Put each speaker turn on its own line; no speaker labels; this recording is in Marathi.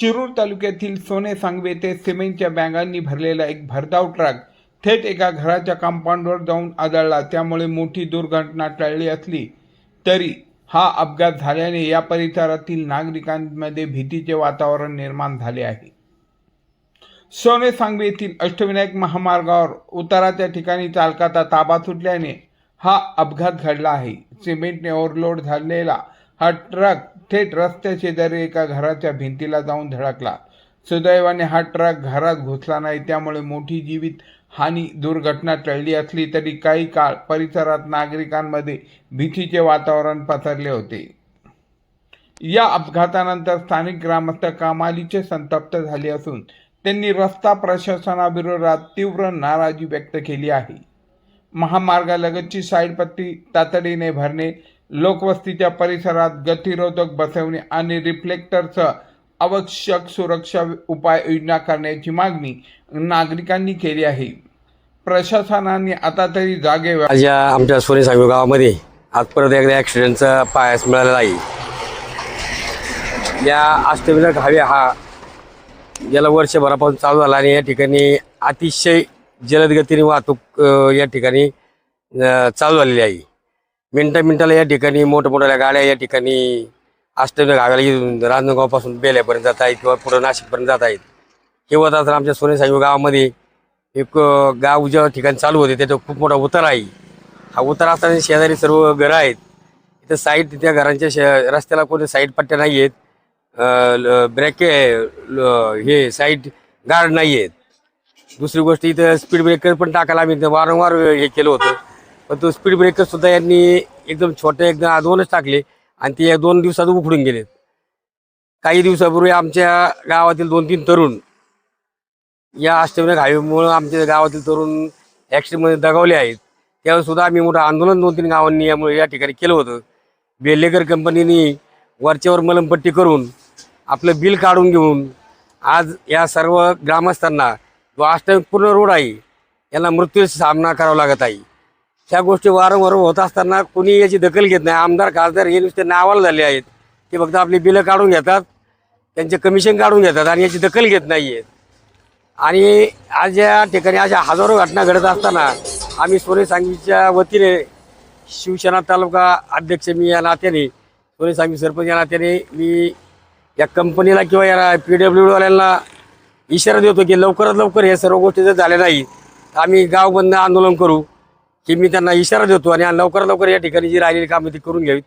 शिरूर तालुक्यातील सोने सांगवे येथे सिमेंटच्या बॅगांनी भरलेला एक भरधाव ट्रक थेट एका घराच्या कंपाऊंडवर जाऊन आदळला। त्यामुळे मोठी दुर्घटना टळली असली तरी हा अपघात झाल्याने या परिसरातील नागरिकांमध्ये भीतीचे वातावरण निर्माण झाले आहे। सोने सांगवे येथील अष्टविनायक महामार्गावर उताराच्या ठिकाणी चालकाचा ताबा सुटल्याने हा अपघात घडला आहे। सिमेंटने ओव्हरलोड झालेला हा ट्रक थेट रस्त्या शेजारी एका घराच्या भिंतीला जाऊन धडकला। सुदैवाने हा ट्रक घरात घुसला नाही, त्यामुळे मोठी जीवित हानी दुर्घटना टळली असली तरी काही काळ परिसरात नागरिकांमध्ये भीतीचे वातावरण पसरले होते। या अपघातानंतर स्थानिक ग्रामस्थ कमालीचे संतप्त झाले असून त्यांनी रस्ता प्रशासनाविरोधात तीव्र नाराजी व्यक्त केली आहे। महामार्गालगतची साईडपट्टी तातडीने भरणे, लोकवस्तीच्या परिसरात गतिरोधक बसवणे आणि रिफ्लेक्टरसह आवश्यक सुरक्षा उपाययोजना करण्याची मागणी नागरिकांनी केली आहे। प्रशासनाने आता तरी जागे
आज आमच्या सोने सांगवे गावामध्ये आज परत एकदा ॲक्सिडेंटचा पायास मिळालेला आहे। या अष्टविनायक हायवे हा गेल्या वर्षभरापासून चालू झाला आणि या ठिकाणी अतिशय जलद गतीने वाहतूक या ठिकाणी चालू झालेली आहे। मिनटाला या ठिकाणी मोठमोठ्या गाड्या या ठिकाणी अष्टविनायक हायवेला रांजणगावपासून बेल्यापर्यंत जात आहेत किंवा पुढे नाशिकपर्यंत जात आहेत। हे होत असताना आमच्या सोने सांगवे गावामध्ये एक गाव ज्या ठिकाणी चालू होते त्याचा खूप मोठा उतार आहे। हा उतार असताना शेजारी सर्व घरं आहेत। इथं साईड त्या घरांच्या रस्त्याला कोणी साईड पट्ट्या नाही आहेत, ब्रेक हे साईड गार्ड नाही आहेत। दुसरी गोष्ट इथं स्पीड ब्रेकर पण टाकायला आम्ही वारंवार हे केलं होतं, पण तो स्पीड ब्रेकर सुद्धा यांनी एकदम छोटे एकदम दोनच टाकले आणि ते 2 दिवसात उखडून गेलेत। काही दिवसापूर्वी आमच्या गावातील 2-3 तरुण या अष्टविनायक हायवेमुळे आमच्या गावातील तरुण ॲक्सिडेंटमध्ये दगावले आहेत। त्यावेळेस सुद्धा आम्ही मोठं आंदोलन 2-3 गावांनी यामुळे या ठिकाणी केलं होतं। बेल्लेकर कंपनीने वरच्यावर मलमपट्टी करून आपलं बिल काढून घेऊन आज या सर्व ग्रामस्थांना जो अष्टविनायक पूर्ण रोड आहे यांना मृत्यूचा सामना करावा लागत आहे। ह्या गोष्टी वारंवार होत असताना कोणी याची दखल घेत नाही। आमदार खासदार हे नुसते नावाला झाले आहेत, ते फक्त आपली बिलं काढून घेतात, त्यांचे कमिशन काढून घेतात आणि याची दखल घेत नाही आहेत। आणि आज या ठिकाणी अशा हजारो घटना घडत असताना आम्ही सोने सांगवीच्या वतीने शिवसेना तालुका अध्यक्ष मी या नात्याने, सोने सांगवी सरपंच या नात्याने मी या कंपनीला किंवा या PWDवाल्यांना इशारा देतो की लवकरात लवकर हे सर्व गोष्टी जर झाल्या नाही तर आम्ही गाव बंद आंदोलन करू, की मी त्यांना इशारा देतो आणि लवकरात लवकर या ठिकाणी जी राहिलेली कामं ती करून घ्यावीत।